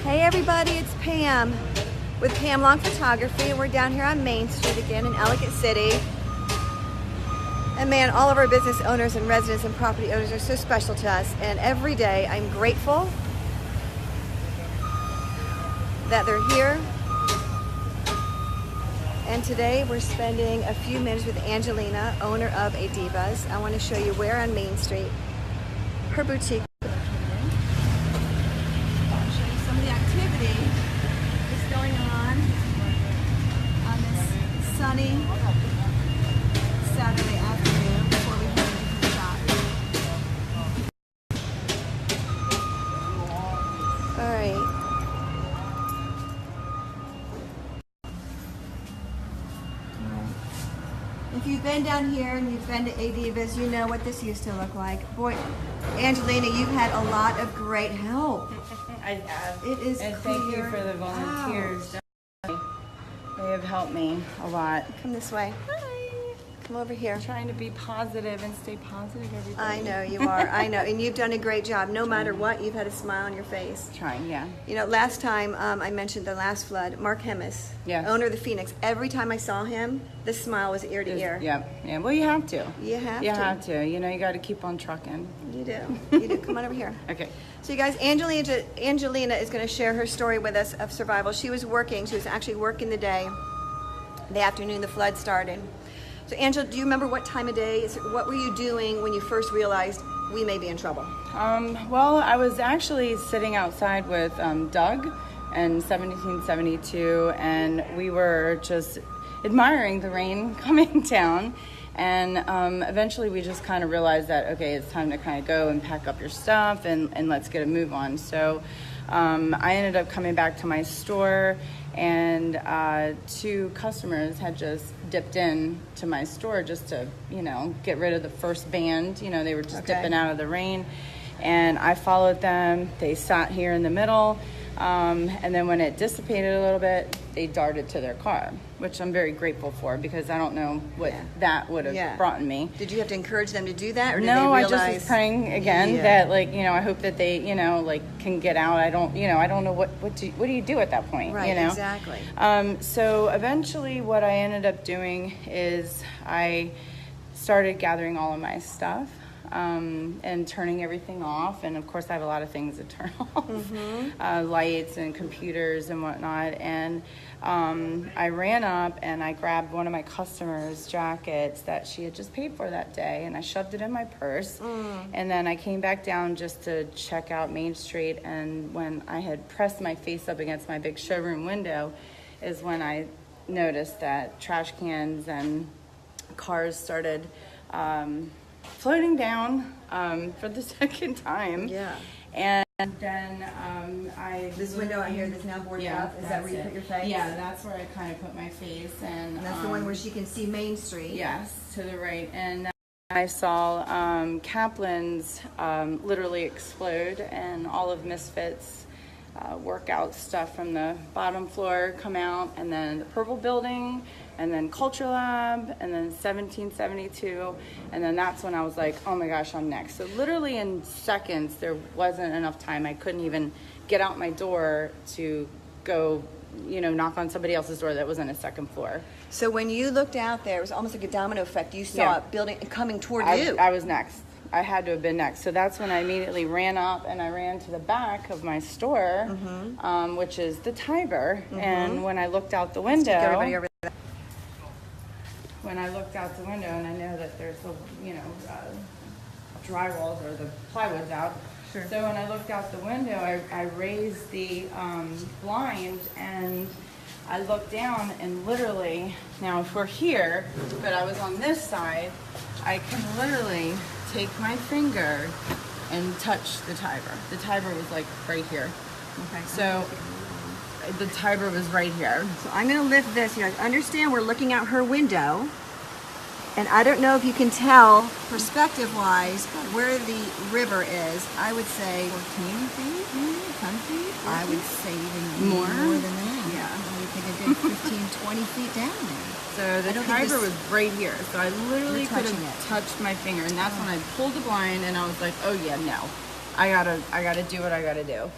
Hey everybody, it's Pam with Pam Long Photography. We're down here on Main Street again in Ellicott City. And man, all of our business owners and residents and property owners are so special to us. And every day I'm grateful that they're here. And today we're spending a few minutes with Angelina, owner of A Divaz. I want to show you where on Main Street her boutique. Sunny Saturday afternoon before we head into the shop. All right. If you've been down here and you've been to A Divaz, you know what this used to look like. Boy, Angelina, you've had a lot of great help. I have. It is and clear. Thank you for the volunteers. Wow. They have helped me a lot. Come this way. Hi. Come over here. I'm trying to be positive and stay positive every day. I know you are. I know. And you've done a great job. No matter what, you've had a smile on your face. Trying, yeah. You know, last time I mentioned the last flood, Mark Hemis, owner of the Phoenix, every time I saw him, the smile was ear to ear. Yeah. Well, you have to. You have to. You have to. You know, you got to keep on trucking. You do. You do. Come on over here. Okay. So you guys, Angelina is going to share her story with us of survival. She was working. She was actually working the afternoon the flood started. So Angela, do you remember what time of day? What were you doing when you first realized we may be in trouble? Well, I was actually sitting outside with Doug in 1772, and we were just admiring the rain coming down. And eventually we just kind of realized that, okay, it's time to kind of go and pack up your stuff and let's get a move on. So I ended up coming back to my store, and two customers had just dipped in to my store just to, you know, get rid of the first band. You know, they were just dipping out of the rain. And I followed them. They sat here in the middle. And then when it dissipated a little bit, they darted to their car, which I'm very grateful for, because I don't know what that would have brought me. Did you have to encourage them to do that, or did no, they realize? I just was praying again that, like, you know, I hope that they, you know, like, can get out. I don't know what do you do at that point, right? You know? Exactly. So eventually, what I ended up doing is I started gathering all of my stuff. And turning everything off, and of course I have a lot of things to turn off, lights and computers and whatnot, and I ran up and I grabbed one of my customers' jackets that she had just paid for that day, and I shoved it in my purse, and then I came back down just to check out Main Street, and when I had pressed my face up against my big showroom window is when I noticed that trash cans and cars started floating down for the second time. Yeah. And then this window out here that's now boarded up, is that where you put your face? Yeah, that's where I kind of put my face. And that's the one where she can see Main Street. Yes, to the right. And I saw Kaplan's literally explode, and all of Misfits workout stuff from the bottom floor come out, and then the Purple Building, and then Culture Lab, and then 1772, and then that's when I was like, oh my gosh, I'm next. So literally in seconds, there wasn't enough time. I couldn't even get out my door to go, you know, knock on somebody else's door that was on a second floor. So when you looked out there, it was almost like a domino effect. You saw it building coming toward you. I was next. I had to have been next. So that's when I immediately ran up and I ran to the back of my store, which is the Tiber. And when I looked out the window, everybody over there. When I looked out the window, and I know that there's the, you know, drywalls or the plywood's out. Sure. So when I looked out the window, I raised the blind, and I looked down, and literally, now if we're here, but I was on this side, I can literally take my finger and touch the Tiber. The Tiber was like right here. Okay. So the Tiber was right here. So I'm going to lift this. You guys understand we're looking out her window, and I don't know if you can tell perspective-wise where the river is. I would say 14 feet, 10 feet. I would say even more than that. Yeah. I would think a good 15, 20 feet down there. So the Tiber was right here. So I literally could have touched my finger, and that's when I pulled the blind, and I was like, oh yeah, no. I gotta do what I gotta do.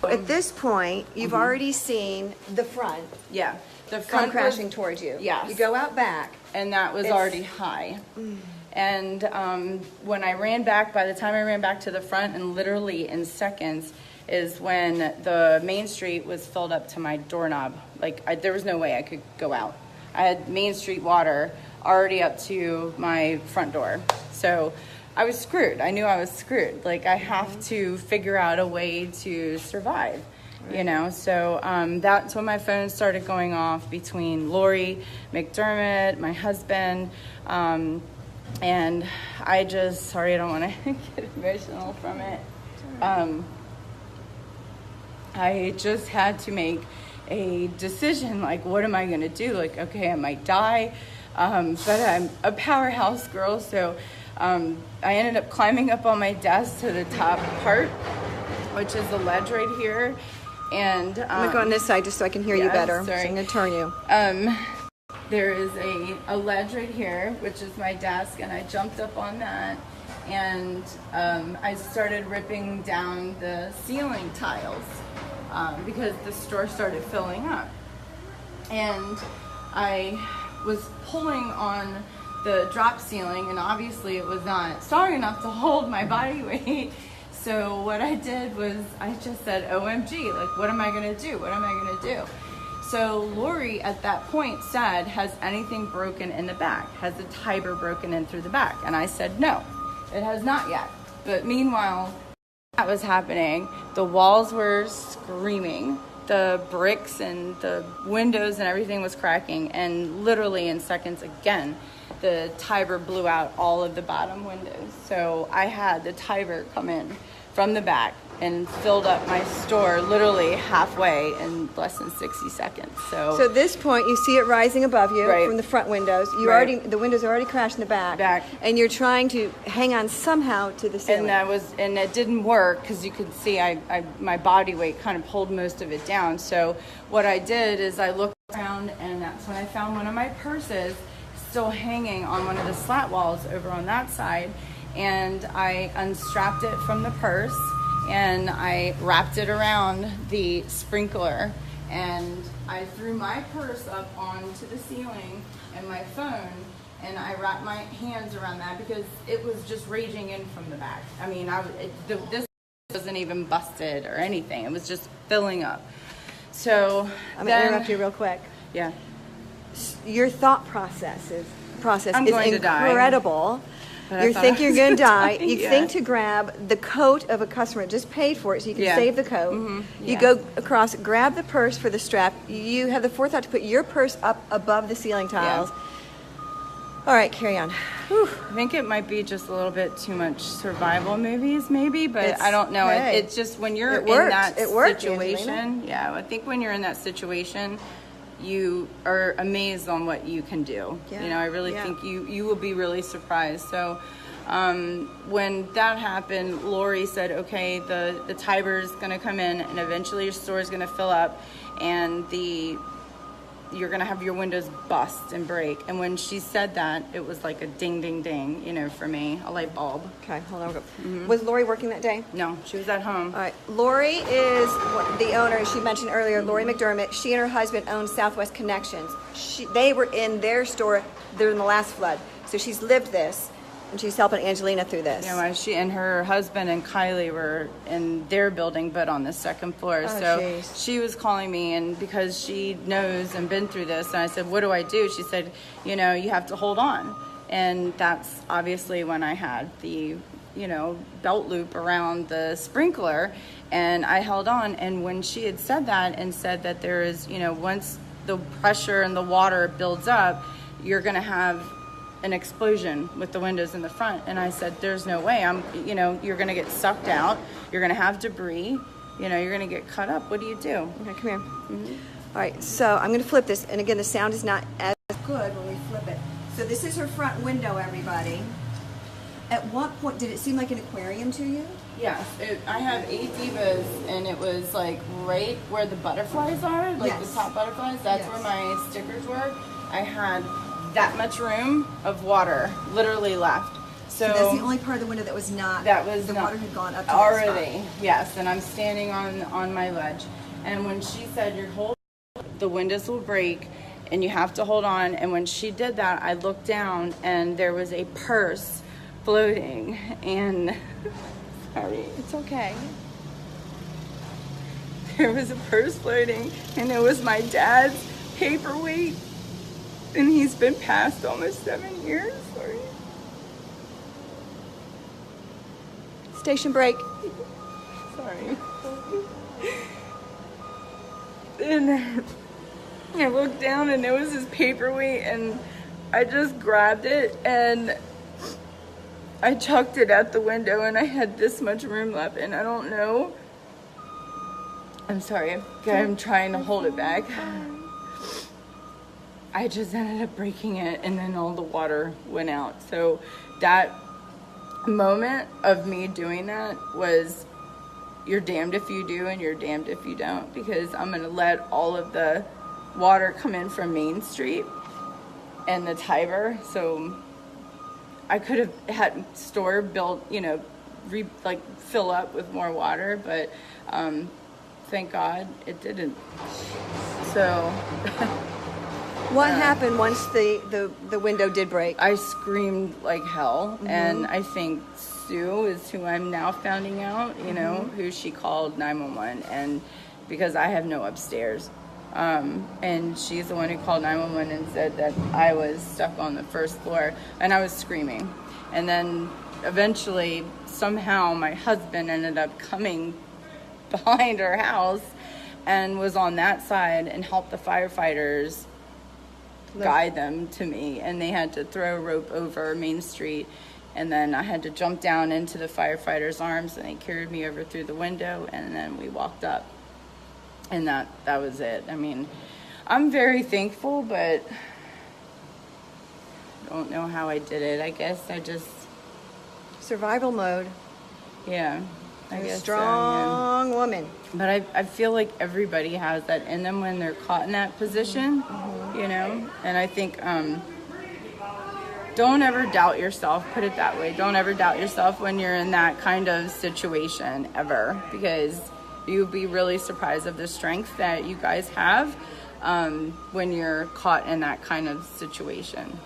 At this point, you've already seen the front Yeah. The come front crashing was, towards you. Yes. You go out back. and that was already high. And when I ran back, by the time I ran back to the front, and literally in seconds, is when the main street was filled up to my doorknob. Like, there was no way I could go out. I had Main Street water already up to my front door. So I was screwed. I knew I was screwed. Like, I have to figure out a way to survive, you know? So that's when my phone started going off between Lori McDermott, my husband, and I just, sorry, I don't want to get emotional from it. I just had to make a decision, like, what am I going to do? Like, okay, I might die, but I'm a powerhouse girl, so I ended up climbing up on my desk to the top part, which is the ledge right here, and I'm going to go on this side just so I can hear you better. sorry. So I'm going to turn you. There is a ledge right here, which is my desk, and I jumped up on that, and I started ripping down the ceiling tiles because the store started filling up. And I was pulling on the drop ceiling, and obviously it was not strong enough to hold my body weight. So what I did was I just said, OMG, like, what am I gonna do? What am I gonna do? So Lori at that point said, has anything broken in the back? Has the Tiber broken in through the back? And I said, no, it has not yet. But meanwhile, that was happening. The walls were screaming. The bricks and the windows and everything was cracking. And literally in seconds again, the Tiber blew out all of the bottom windows. So I had the Tiber come in from the back and filled up my store literally halfway in less than 60 seconds. So at this point, you see it rising above you Right. from the front windows. You Right. the windows are already crashed in the back, and you're trying to hang on somehow to the ceiling. and it didn't work because you could see my body weight kind of pulled most of it down. So what I did is I looked around, and that's when I found one of my purses still hanging on one of the slat walls over on that side, and I unstrapped it from the purse and I wrapped it around the sprinkler, and I threw my purse up onto the ceiling and my phone, and I wrapped my hands around that because it was just raging in from the back. I mean, this wasn't even busted or anything. It was just filling up. So I'm going to interrupt you real quick. Yeah. Your thought process is I'm going to die. incredible. But I You thought think I you're was going to gonna die. You yeah. think to grab the coat of a customer, just paid for it so you can Yeah. save the coat. Mm-hmm. You Yeah. go across, grab the purse for the strap. You have the forethought to put your purse up above the ceiling tiles. All right, carry on. Whew. I think it might be just a little bit too much survival movies, maybe, but It's- I don't know. hey. It's just when you're It worked. in that It worked, situation. Angelina. Yeah, I think when you're in that situation, you are amazed on what you can do. Yeah. You know, I really Yeah. think you will be really surprised. So when that happened, Lori said, okay, the Tiber's going to come in, and eventually your store is going to fill up, and you're going to have your windows bust and break. And when she said that, it was like a ding, ding, ding, you know, for me, a light bulb. Okay, hold on. Was Lori working that day? No, she was at home. All right. Lori is the owner, as she mentioned earlier, Lori McDermott. She and her husband own Southwest Connections. They were in their store during the last flood. So she's lived this, and she's helping Angelina through this. You know, she and her husband and Kylie were in their building, but on the second floor. Oh, So geez. she was calling me, and because she knows and been through this, and I said, what do I do? She said, you know, you have to hold on. And that's obviously when I had the, you know, belt loop around the sprinkler, and I held on. And when she had said that and said that there is, you know, once the pressure and the water builds up, you're going to have an explosion with the windows in the front. And I said, there's no way. You know, you're going to get sucked out. You're going to have debris. You know, you're going to get cut up. What do you do? Okay, come here. All right, so I'm going to flip this. And again, the sound is not as good when we flip it. So this is her front window, everybody. At what point, did it seem like an aquarium to you? Yes, I have 8 Divas, and it was like right where the butterflies are, like Yes. the top butterflies. That's Yes. where my stickers were. I had that much room of water literally left. So that's the only part of the window that was not. The water had gone up to already. Yes, and I'm standing on my ledge. And when she said, the windows will break and you have to hold on. And when she did that, I looked down and there was a purse floating. And sorry, it's okay. There was a purse floating and it was my dad's paperweight. And he's been passed almost 7 years. Sorry. Station break. Sorry. And I looked down and there was his paperweight and I just grabbed it and I chucked it at the window and I had this much room left and I don't know. I'm sorry, I'm trying to hold it back. I just ended up breaking it and then all the water went out. So that moment of me doing that was, you're damned if you do and you're damned if you don't, because I'm gonna let all of the water come in from Main Street and the Tiber. So I could have had store built, fill up with more water, but thank God it didn't. So what happened once the window did break? I screamed like hell, and I think Sue is who I'm now finding out, who she called 911, and because I have no upstairs. And she's the one who called 911 and said that I was stuck on the first floor and I was screaming. And then eventually, somehow, my husband ended up coming behind our house and was on that side and helped the firefighters guide them to me. And they had to throw a rope over Main Street. And then I had to jump down into the firefighters' arms and they carried me over through the window and then we walked up. And that was it. I mean, I'm very thankful, but I don't know how I did it. I guess I just... Survival mode. Yeah. I guess strong woman. But I feel like everybody has that in them when they're caught in that position, And I think... don't ever doubt yourself, put it that way. Don't ever doubt yourself when you're in that kind of situation, ever. Because you'll be really surprised of the strength that you guys have when you're caught in that kind of situation.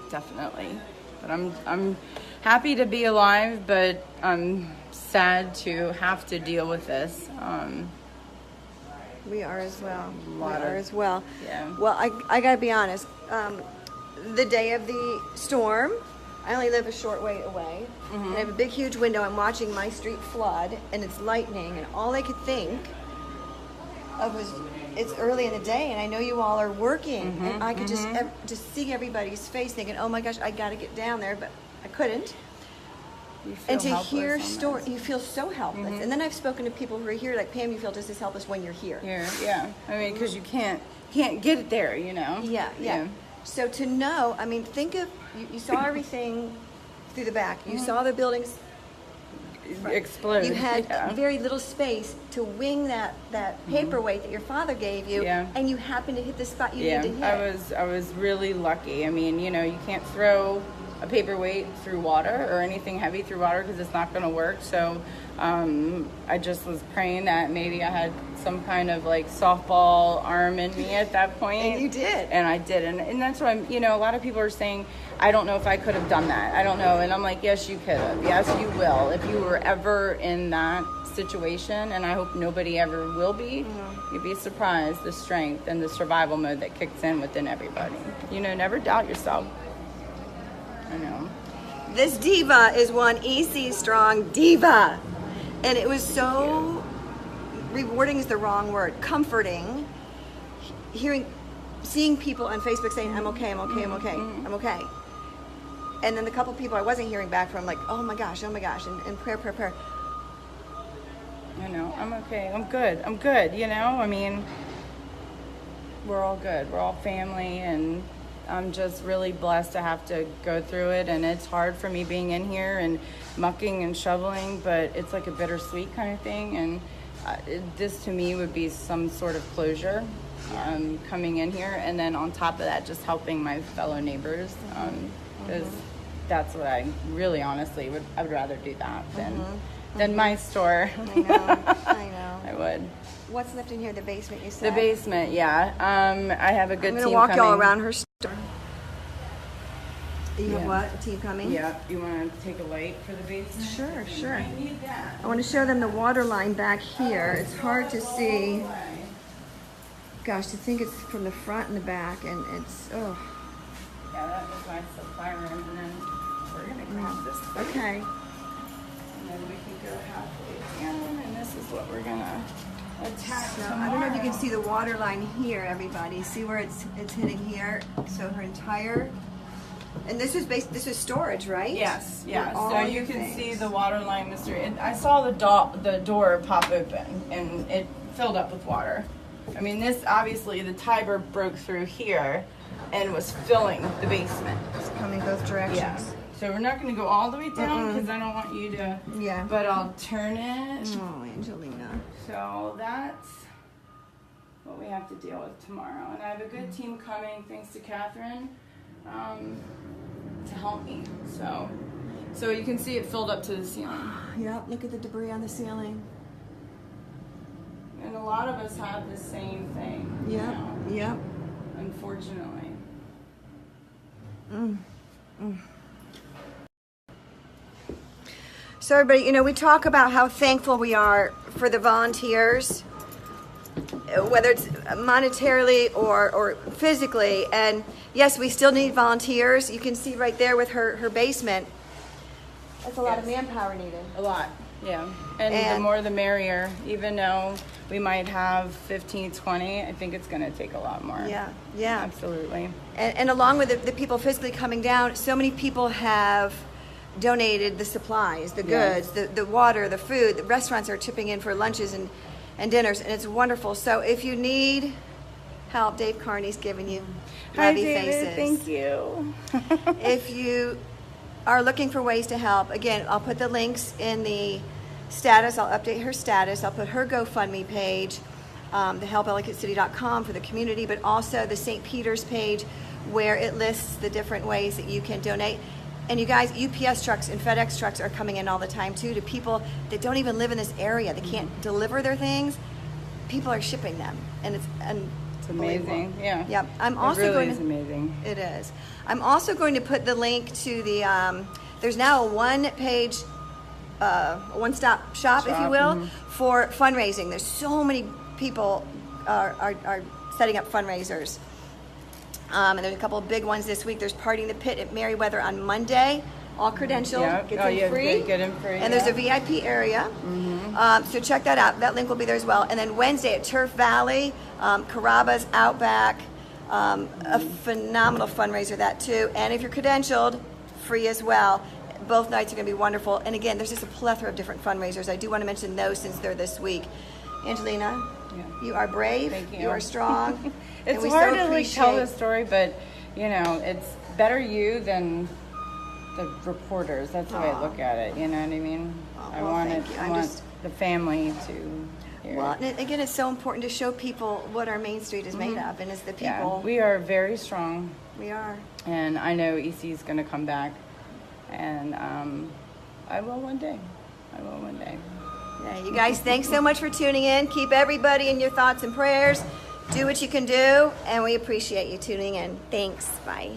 Definitely. But I'm happy to be alive, but I'm sad to have to deal with this. We are as well. Yeah. Well, I gotta be honest. The day of the storm, I only live a short way away. And I have a big, huge window. I'm watching my street flood, and it's lightning, and all I could think of was, it's early in the day, and I know you all are working, and I could just see everybody's face thinking, oh my gosh, I gotta get down there, but I couldn't. And to hear stories, you feel so helpless. And then I've spoken to people who are here, like Pam, you feel just as helpless when you're here. Yeah. I mean, because you can't get it there, Yeah. So to know, I mean, think of, you saw everything through the back. You saw the buildings explode. You had very little space to wing that paperweight that your father gave you, and you happened to hit the spot you needed to hit. I was really lucky. I mean, you can't throw a paperweight through water or anything heavy through water because it's not going to work. So I just was praying that maybe I had some kind of like softball arm in me at that point. And you did. And I did. And that's what a lot of people are saying, I don't know if I could have done that. I don't know. And I'm like, yes, you could have. Yes, you will. If you were ever in that situation, and I hope nobody ever will be, you'd be surprised the strength and the survival mode that kicks in within everybody. Never doubt yourself. I know. This diva is one EC strong diva. And it was so rewarding is the wrong word. Comforting. Seeing people on Facebook saying, I'm okay. And then the couple people I wasn't hearing back from, like, oh my gosh, and prayer. I know, I'm okay, I'm good, I mean, we're all good, we're all family, and I'm just really blessed to have to go through it, and it's hard for me being in here and mucking and shoveling, but it's like a bittersweet kind of thing, and this to me would be some sort of closure, coming in here, and then on top of that, just helping my fellow neighbors, because that's what I really honestly I would rather do that than my store. I know. I know. I would. What's left in here? The basement, you said? The basement, yeah. I have a good team I'm going to walk y'all coming. around her store. You have what? A team coming? Yeah. You want to take a light for the basement? Sure, sure. I need that. I want to show them the water line back here. It's hard to see. Gosh, to think it's from the front and the back, and it's, oh. Yeah, that was my supply room, and then we're going to grab this. Okay. And then we can go halfway down, and this is what we're going to attach So tomorrow. I don't know if you can see the water line here, everybody. See where it's hitting here? So her entire, and this was storage, right? Yes, yeah. All So your you can things. see the water line, I saw the door pop open, and it filled up with water. I mean, this, obviously, the Tiber broke through here and was filling the basement. It's coming both directions. Yeah. So we're not going to go all the way down because I don't want you to. Yeah. But I'll turn it. Oh, Angelina. So that's what we have to deal with tomorrow. And I have a good team coming, thanks to Catherine, to help me. So you can see it filled up to the ceiling. Yep, look at the debris on the ceiling. And a lot of us have the same thing. Yep, You know, yep. unfortunately. So everybody, you know, we talk about how thankful we are for the volunteers, whether it's monetarily or physically. And yes, we still need volunteers. You can see right there with her basement. That's a lot of manpower needed. A lot, yeah. And the more the merrier. Even though we might have 15, 20, I think it's going to take a lot more. Yeah, yeah. Absolutely. And along with the people physically coming down, so many people have donated the supplies, the goods, the water, the food. The restaurants are chipping in for lunches and dinners, and it's wonderful. So if you need help, Dave Carney's giving you Hi, lovey David. faces. Thank you. If you are looking for ways to help, again, I'll put the links in the status. I'll update her status. I'll put her GoFundMe page, the helpellicottcity.com for the community, but also the St. Peter's page where it lists the different ways that you can donate. And you guys, UPS trucks and FedEx trucks are coming in all the time too, to people that don't even live in this area. They can't deliver their things. People are shipping them, and it's Amazing. Yeah. Yep. I'm also it really going is to, amazing. It is. I'm also going to put the link to the. There's now a one-page, one-stop shop, if you will, for fundraising. There's so many people are setting up fundraisers. And there's a couple of big ones this week. There's Partying the Pit at Merriweather on Monday. All credentialed, Yep. gets in free. Get in free. And there's a VIP area. So check that out. That link will be there as well. And then Wednesday at Turf Valley, Carrabba's Outback, a phenomenal fundraiser that too. And if you're credentialed, free as well. Both nights are going to be wonderful. And again, there's just a plethora of different fundraisers. I do want to mention those since they're this week. Angelina, you are brave. Thank you. You are strong. It's and hard so to tell appreciate- the story, but you know, it's better you than the reporters. That's the way I look at it. You know what I mean? I well, want thank you. I want the family to hear. Well, and again, it's so important to show people what our Main Street is made of, and it's the Yeah, people. we are very strong, We are. and I know EC is going to come back, and I will one day. I will one day. Yeah, you guys, thanks so much for tuning in. Keep everybody in your thoughts and prayers. Do what you can do, and we appreciate you tuning in. Thanks. Bye.